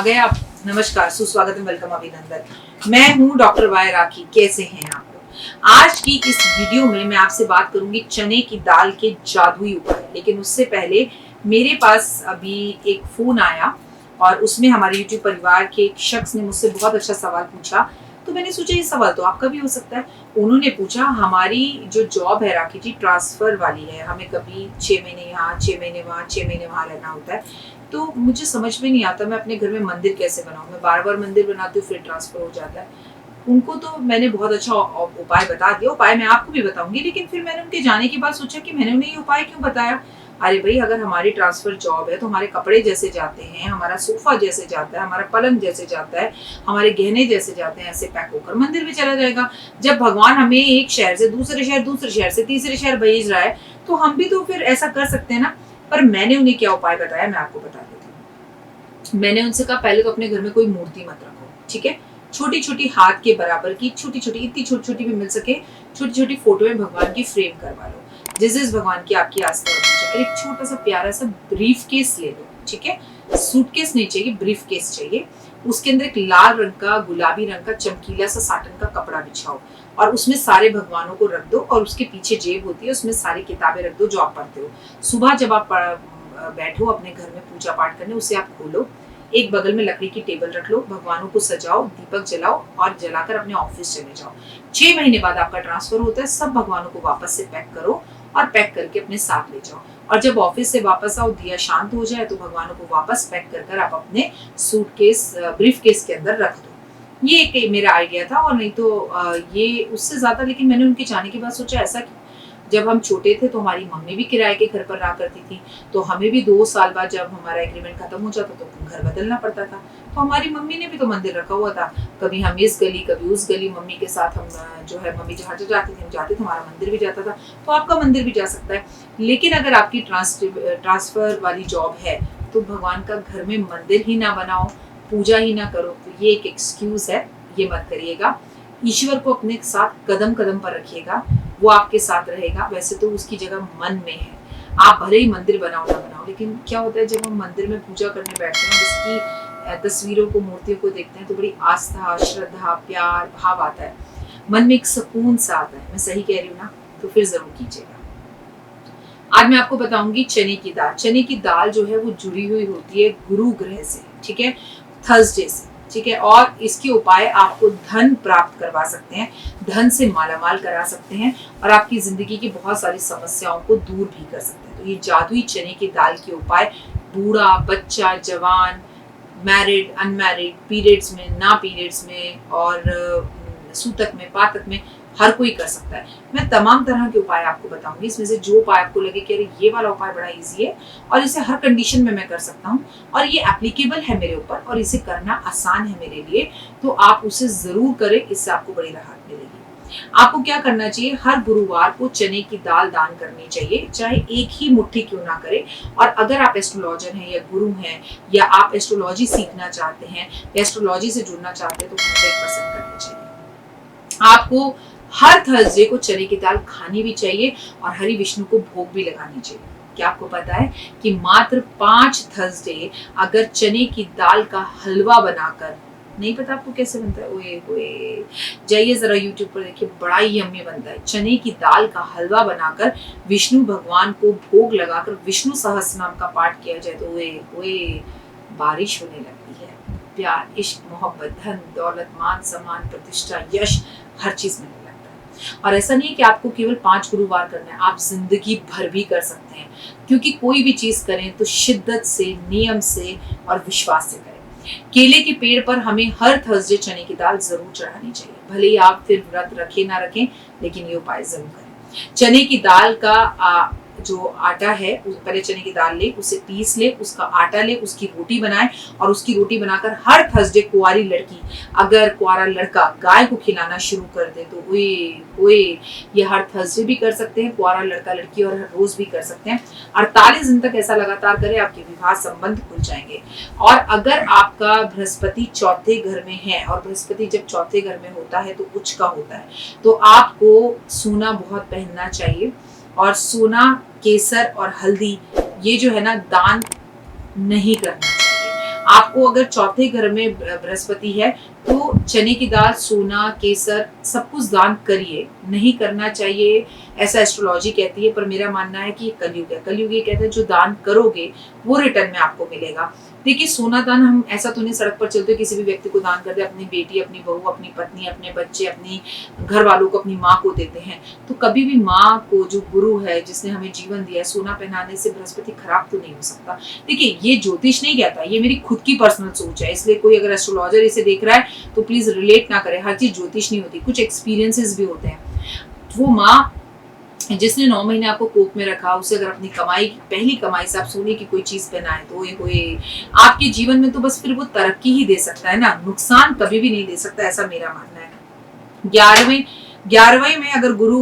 आ गए आप। नमस्कार, सुस्वागत है, वेलकम, अभिनंदन। मैं हूँ डॉक्टर वाई राखी। कैसे हैं आप लोग? आज की इस वीडियो में मैं आपसे बात करूंगी चने की दाल के जादुई उपाय। लेकिन उससे पहले मेरे पास अभी एक फोन आया और उसमें हमारे यूट्यूब परिवार के एक शख्स ने मुझसे बहुत अच्छा सवाल पूछा। तो मैंने सोचा ये सवाल तो आपका भी हो सकता है। उन्होंने पूछा, हमारी जो जॉब है राखी जी, ट्रांसफर वाली है, हमें कभी 6 महीने यहाँ, 6 महीने वहाँ, 6 महीने वहाँ रहना होता है। तो मुझे समझ में नहीं आता मैं अपने घर में मंदिर कैसे बनाऊं। मैं बार बार मंदिर बनाती हूँ, फिर ट्रांसफर हो जाता है। उनको तो मैंने बहुत अच्छा उपाय बता दिया। उपाय मैं आपको भी बताऊंगी, लेकिन फिर मैंने उनके जाने के बाद सोचा कि मैंने उन्हें ये उपाय क्यों बताया। अरे भाई, अगर हमारी ट्रांसफर जॉब है तो हमारे कपड़े जैसे जाते हैं, हमारा सोफा जैसे जाता है, हमारा पलंग जैसे जाता है, हमारे गहने जैसे जाते हैं, ऐसे पैक होकर मंदिर भी चला जाएगा। जब भगवान हमें एक शहर से दूसरे शहर, दूसरे शहर से तीसरे शहर भेज रहा है, तो हम भी तो फिर ऐसा कर सकते हैं ना। पर मैंने उन्हें क्या उपाय बताया, मैं आपको बता देती हूँ। मैंने उनसे कहा, पहले तो अपने घर में कोई मूर्ति मत रखो, ठीक है। छोटी छोटी हाथ के बराबर की, छोटी छोटी, इतनी छोटी छोटी भी मिल सके, छोटी छोटी फोटो में भगवान की फ्रेम करवा लो, जिस भगवान की आपकी आस्था होती है। एक छोटा सा प्यारा सा ब्रीफ केस ले लो, ठीक है। सूटकेस नहीं चाहिए, ब्रीफ केस चाहिए। उसके अंदर एक लाल रंग का, गुलाबी रंग का चमकीला सा साटन का कपड़ा बिछाओ और उसमें सारे भगवानों को रख दो और उसके पीछे जेब होती है, उसमें सारी किताबें रख दो जो आप पढ़ते हो। सुबह जब आप बैठो अपने घर में पूजा पाठ करने, उसे आप खोलो, एक बगल में लकड़ी की टेबल रख लो, भगवानों को सजाओ, दीपक जलाओ और जलाकर अपने ऑफिस चले जाओ। 6 महीने बाद आपका ट्रांसफर होता है, सब भगवानों को वापस से पैक करो और पैक करके अपने साथ ले जाओ। और जब ऑफिस से वापस आओ, दिया शांत हो जाए, तो भगवानों को वापस पैक कर आप अपने सूटकेस, ब्रीफ केस के अंदर रख दो। ये एक मेरा आइडिया था, और नहीं तो ये उससे ज्यादा। लेकिन मैंने उनके जाने के बाद सोचा, ऐसा जब हम छोटे थे तो हमारी मम्मी भी किराए के घर पर रहा करती थी, तो हमें भी 2 साल बाद जब हमारा एग्रीमेंट खत्म हो जाता तो घर बदलना पड़ता था। तो हमारी मम्मी ने भी तो मंदिर रखा हुआ था, कभी हम इस गली कभी उस गली, मम्मी के साथ हम जो है, मम्मी जहाँ जाती थी हम जाते थे, हमारा मंदिर भी जाता था। तो आपका मंदिर भी जा सकता है। लेकिन अगर आपकी ट्रांसफर वाली जॉब है तो भगवान का घर में मंदिर ही ना बनाओ, पूजा ही ना करो, तो ये एक एक्सक्यूज है, ये मत करिएगा। ईश्वर को अपने साथ कदम कदम पर रखिएगा, वो आपके साथ रहेगा। वैसे तो उसकी जगह मन में है, आप भले ही मंदिर बनाओ ना बनाओ, लेकिन क्या होता है जब हम मंदिर में पूजा करने बैठते हैं, उसकी तस्वीरों को, मूर्तियों को देखते हैं, तो बड़ी आस्था, श्रद्धा, प्यार, भाव आता है, मन में एक सुकून सा आता है। मैं सही कह रही हूँ ना? तो फिर जरूर कीजिएगा। आज मैं आपको बताऊंगी चने की दाल। चने की दाल जो है वो जुड़ी हुई होती है गुरु ग्रह से, ठीक है, थर्सडे से, ठीक है। और इसके उपाय आपको धन प्राप्त करवा सकते हैं, धन से मालामाल करा सकते हैं और आपकी जिंदगी की बहुत सारी समस्याओं को दूर भी कर सकते हैं। तो ये जादुई चने की दाल के उपाय बूढ़ा, बच्चा, जवान, मैरिड, अनमैरिड, पीरियड्स में, ना पीरियड्स में, और सूतक में, पातक में, हर कोई कर सकता है। मैं तमाम तरह के उपाय आपको बताऊंगी, इसमें से जो उपाय आपको लगे कि अरे ये वाला उपाय बड़ा इजी है और इसे हर कंडीशन में मैं कर सकता हूँ और ये एप्लीकेबल है मेरे ऊपर और इसे करना आसान है मेरे लिए, तो आप उसे जरूर करें। इससे आपको बड़ी राहत मिलेगी। आपको क्या करना चाहिए, हर गुरुवार को चने की दाल दान करनी चाहिए, चाहे एक ही मुट्ठी क्यों ना करे। और अगर आप एस्ट्रोलॉजर हैं या गुरु हैं या आप एस्ट्रोलॉजी सीखना चाहते हैं या एस्ट्रोलॉजी से जुड़ना चाहते हैं, तो 100% करनी चाहिए। आपको हर थर्सडे को चने की दाल खानी भी चाहिए और हरि विष्णु को भोग भी लगानी चाहिए। क्या आपको पता है कि मात्र 5 थर्सडे अगर चने की दाल का हलवा बनाकर, नहीं पता आपको कैसे बनता है, ओए ओए, जाइए जरा यूट्यूब पर देखिए, बड़ा ही यम्मी बनता है। चने की दाल का हलवा बनाकर विष्णु भगवान को भोग लगाकर विष्णु सहस्त्रनाम का पाठ किया जाए, तो ओए ओए, बारिश होने लगती है। प्यार, इश्क, मोहब्बत, धन, दौलत, मान सम्मान, प्रतिष्ठा, यश, हर चीज मिलने लगता है। और ऐसा नहीं है कि आपको केवल 5 गुरुवार करना है, आप जिंदगी भर भी कर सकते हैं, क्योंकि कोई भी चीज करें तो शिद्दत से, नियम से और विश्वास से करें। केले के पेड़ पर हमें हर थर्सडे चने की दाल जरूर चढ़ानी चाहिए, भले ही आप फिर व्रत रखें ना रखें, लेकिन ये उपाय जरूर करें। चने की दाल का जो आटा है, पहले चने की दाल ले, उसे पीस ले, उसका आटा ले, उसकी रोटी बनाए और उसकी रोटी बनाकर हर थर्सडे कुंवारी लड़की, अगर कुंवारा लड़का गाय को खिलाना शुरू कर दे तो ओए ओए, ये हर थर्सडे भी कर सकते हैं कुंवारा लड़का लड़की, और रोज भी कर सकते हैं। 48 दिन तक ऐसा लगातार करें, आपके विवाह संबंध खुल जाएंगे। और अगर आपका बृहस्पति चौथे घर में है, और बृहस्पति जब चौथे घर में होता है तो उच्च का होता है, तो आपको सोना बहुत पहनना चाहिए। और सोना, केसर और हल्दी, ये जो है ना, दान नहीं करना चाहिए। आपको अगर चौथे घर में बृहस्पति है तो चने की दाल, सोना, केसर सब कुछ दान करिए। नहीं करना चाहिए ऐसा एस्ट्रोलॉजी कहती है, पर मेरा मानना है कि ये कलयुग है। कलयुग ये कहते हैं जो दान करोगे वो रिटर्न में आपको मिलेगा। देखिए, सोना दान हम ऐसा तो नहीं सड़क पर चलते किसी भी व्यक्ति को दान कर दे, अपनी बेटी, अपनी बहू, अपनी पत्नी, अपने बच्चे, अपनी घर वालों को, अपनी माँ को देते हैं। तो कभी भी माँ को, जो गुरु है जिसने हमें जीवन दिया है, सोना पहनाने से बृहस्पति खराब तो नहीं हो सकता। देखिए, ये ज्योतिष नहीं कहता, ये मेरी खुद की पर्सनल सोच है, इसलिए कोई अगर एस्ट्रोलॉजर इसे देख रहा है तो प्लीज रिलेट ना करे। हर चीज ज्योतिष नहीं होती, कुछ एक्सपीरियंसेस भी होते हैं। वो माँ जिसने 9 महीने आपको कोख में रखा, उसे अगर अपनी कमाई, पहली कमाई से आप सोने की कोई चीज पहनाए तो ये आपके जीवन में तो बस फिर वो तरक्की ही दे सकता है ना, नुकसान कभी भी नहीं दे सकता, ऐसा मेरा मानना है। 11वें में अगर गुरु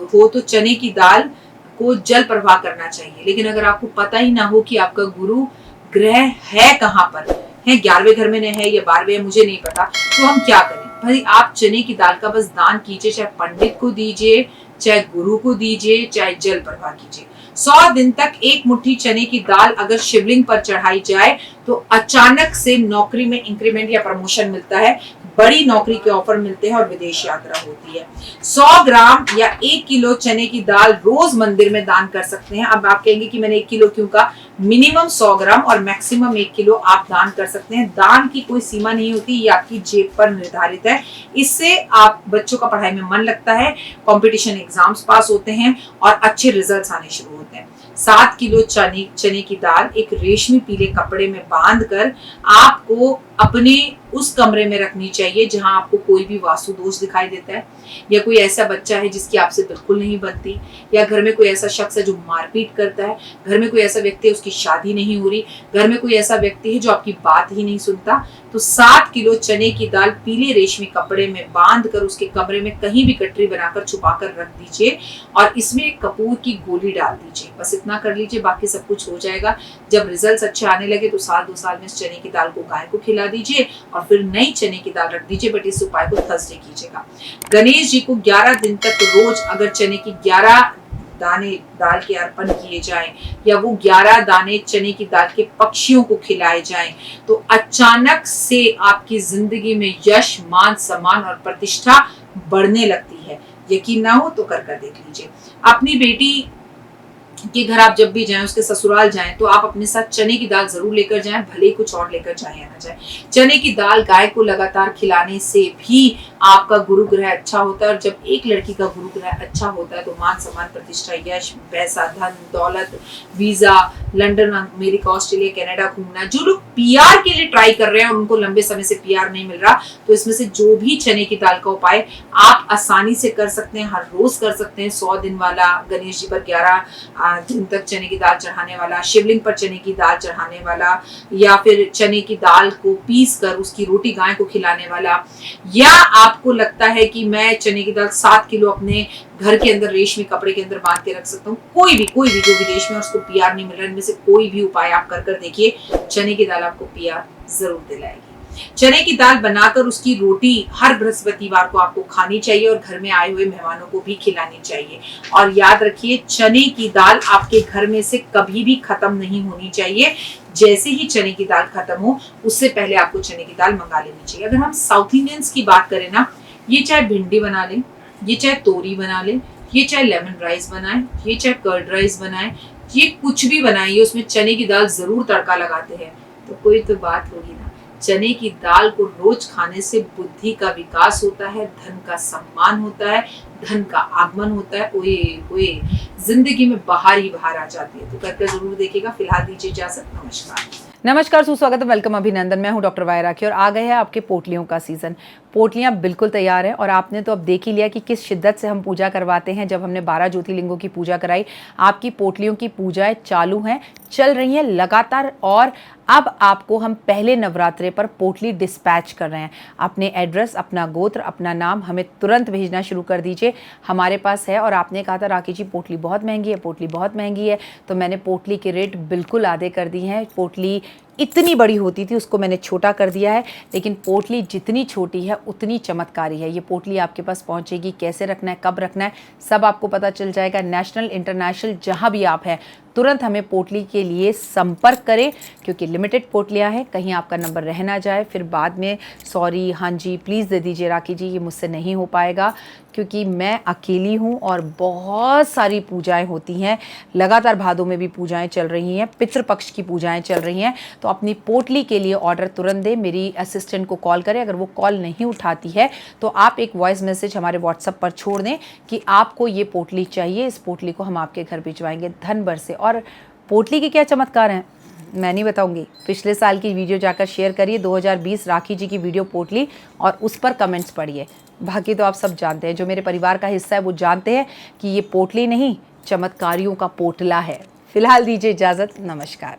हो तो चने की दाल को जल प्रवाह करना चाहिए। लेकिन अगर आपको पता ही ना हो कि आपका गुरु ग्रह है कहाँ पर है, 11वें घर में है या 12वें है, मुझे नहीं पता, तो हम क्या करें भाई? आप चने की दाल का बस दान कीजिए, चाहे पंडित को दीजिए, चाहे गुरु को दीजिए, चाहे जल प्रवाह कीजिए। 100 दिन तक एक मुट्ठी चने की दाल अगर शिवलिंग पर चढ़ाई जाए तो अचानक से नौकरी में इंक्रीमेंट या प्रमोशन मिलता है, बड़ी नौकरी के ऑफर मिलते हैं और विदेश यात्रा होती है। 100 ग्राम या 1 किलो चने की दाल रोज मंदिर में दान कर सकते हैं। अब आप कहेंगे कि मैंने 1 किलो क्यों कहा? मिनिमम 100 ग्राम और मैक्सिमम 1 किलो आप दान कर सकते हैं। दान की कोई सीमा नहीं होती, ये आपकी जेब पर निर्धारित है। इससे आप बच्चों का पढ़ाई में मन लगता है, कंपटीशन एग्जाम्स पास होते हैं और अच्छे रिजल्ट्स आने शुरू होते हैं। 7 किलो चने की दाल एक रेशमी पीले कपड़े में बांधकर आपको अपने उस कमरे में रखनी चाहिए जहां आपको कोई भी वास्तु दोष दिखाई देता है, या कोई ऐसा बच्चा है जिसकी आपसे बिल्कुल नहीं बनती, या घर में कोई ऐसा शख्स है जो मारपीट करता है, घर में कोई ऐसा व्यक्ति है उसकी शादी नहीं हो रही, घर में कोई ऐसा व्यक्ति है जो आपकी बात ही नहीं सुनता, तो 7 किलो चने की दाल पीले रेशमी कपड़े में बांधकर उसके कमरे में कहीं भी गठरी बनाकर छुपाकर रख दीजिए और इसमें एक कपूर की गोली डाल दीजिए। बस इतना कर लीजिए, बाकी सब कुछ हो जाएगा। जब रिजल्ट्स अच्छे आने लगे तो 1-2 साल में इस चने की दाल को गाय को खिला दीजिए और फिर नई चने की दाल रख दीजिए। बट इस उपाय को थर्सडे कीजिएगा। गणेश जी को 11 दिन तक रोज अगर चने की 11 दाने दाल के अर्पण किए जाएं या वो 11 दाने चने की दाल के पक्षियों को खिलाए जाएं तो अचानक से आपकी जिंदगी में यश, मान, सम्मान और प्रतिष्ठा बढ़ने लगती है। यकीन ना हो तो कर देख लीजिए। अपनी बेटी कि घर आप जब भी जाएं, उसके ससुराल जाएं, तो आप अपने साथ चने की दाल जरूर लेकर जाएं, भले ही कुछ और लेकर जाएं या ना जाएं। चने की दाल गाय को लगातार खिलाने से भी आपका गुरु ग्रह अच्छा होता है और जब एक लड़की का गुरु ग्रह अच्छा होता है तो मान, सम्मान, प्रतिष्ठा, यश, पैसा, धन, दौलत, visa, London, America, Australia, Canada घूमना। जो लोग पीआर के लिए ट्राई कर रहे हैं और उनको लंबे समय से पीआर नहीं मिल रहा, तो इसमें से जो भी चने की दाल का उपाय आप आसानी से कर सकते हैं, हर रोज कर सकते हैं। 100 दिन वाला, गणेश जी पर 11 दिन तक चने की दाल चढ़ाने वाला, शिवलिंग पर चने की दाल चढ़ाने वाला, या फिर चने की दाल को पीस कर उसकी रोटी गाय को खिलाने वाला, या आपको लगता है कि मैं चने की दाल 7 किलो अपने घर के अंदर रेशमी कपड़े के अंदर बांध के रख सकता हूँ। कोई भी जो विदेश में और उसको पीआर नहीं मिल रहा है, इनमें से कोई भी उपाय आप कर देखिए, चने की दाल आपको पीआर जरूर दिलाएगी। चने की दाल बनाकर उसकी रोटी हर बृहस्पतिवार को आपको खानी चाहिए और घर में आए हुए मेहमानों को भी खिलानी चाहिए। और याद रखिए, चने की दाल आपके घर में से कभी भी खत्म नहीं होनी चाहिए। जैसे ही चने की दाल खत्म हो उससे पहले आपको चने की दाल मंगा लेनी चाहिए। अगर हम साउथ इंडियंस की बात करें ना, ये चाहे भिंडी बना लें, ये चाहे तोरी बना लें, ये चाहे लेमन राइस बनाए, ये चाहे कर्ड राइस बनाए, ये कुछ भी बनाइए, उसमें चने की दाल जरूर तड़का लगाते हैं। तो कोई तो बात होगी ना। चने की दाल को रोज खाने से बुद्धि का विकास होता है, धन का सम्मान होता है, धन का आगमन होता है। ओए जिंदगी में बाहर ही बाहर आ जाती है। तो करके जरूर देखिएगा। फिलहाल दीजिए इजाजत। नमस्कार, सुस्वागत, वेलकम, अभिनंदन। मैं हूं डॉक्टर वाई राखी और आ गए हैं आपके पोटलियों का सीज़न। पोटलियां बिल्कुल तैयार हैं और आपने तो अब देख ही लिया कि किस शिद्दत से हम पूजा करवाते हैं। जब हमने 12 ज्योतिर्लिंगों की पूजा कराई, आपकी पोटलियों की पूजाएं चालू हैं, चल रही हैं लगातार। और अब आपको हम पहले नवरात्रे पर पोटली डिस्पैच कर रहे हैं। अपने एड्रेस, अपना गोत्र, अपना नाम हमें तुरंत भेजना शुरू कर दीजिए, हमारे पास है। और आपने कहा था राखी जी पोटली बहुत महंगी है, पोटली बहुत महंगी है, तो मैंने पोटली के रेट बिल्कुल आधे कर दी हैं। पोटली इतनी बड़ी होती थी, उसको मैंने छोटा कर दिया है। लेकिन पोटली जितनी छोटी है उतनी चमत्कारी है। ये पोटली आपके पास पहुंचेगी, कैसे रखना है, कब रखना है, सब आपको पता चल जाएगा। नेशनल इंटरनेशनल जहां भी आप हैं, तुरंत हमें पोटली के लिए संपर्क करें, क्योंकि लिमिटेड पोटलियां हैं। कहीं आपका नंबर रह ना जाए, फिर बाद में सॉरी, हाँ जी प्लीज़ दे दीजिए राखी जी, ये मुझसे नहीं हो पाएगा, क्योंकि मैं अकेली हूँ और बहुत सारी पूजाएं होती हैं। लगातार भादों में भी पूजाएं चल रही हैं, पितृपक्ष की पूजाएं चल रही हैं। तो अपनी पोटली के लिए ऑर्डर तुरंत दें, मेरी असिस्टेंट को कॉल करें। अगर वो कॉल नहीं उठाती है तो आप एक वॉइस मैसेज हमारे व्हाट्सएप पर छोड़ दें कि आपको ये पोटली चाहिए। इस पोटली को हम आपके घर भिजवाएंगे धन भर से। और पोटली के क्या चमत्कार हैं मैं नहीं बताऊंगी, पिछले साल की वीडियो जाकर शेयर करिए, 2020 राखी जी की वीडियो पोटली, और उस पर कमेंट्स पढ़िए। बाकी तो आप सब जानते हैं, जो मेरे परिवार का हिस्सा है वो जानते हैं कि ये पोटली नहीं, चमत्कारियों का पोटला है। फिलहाल दीजिए इजाज़त, नमस्कार।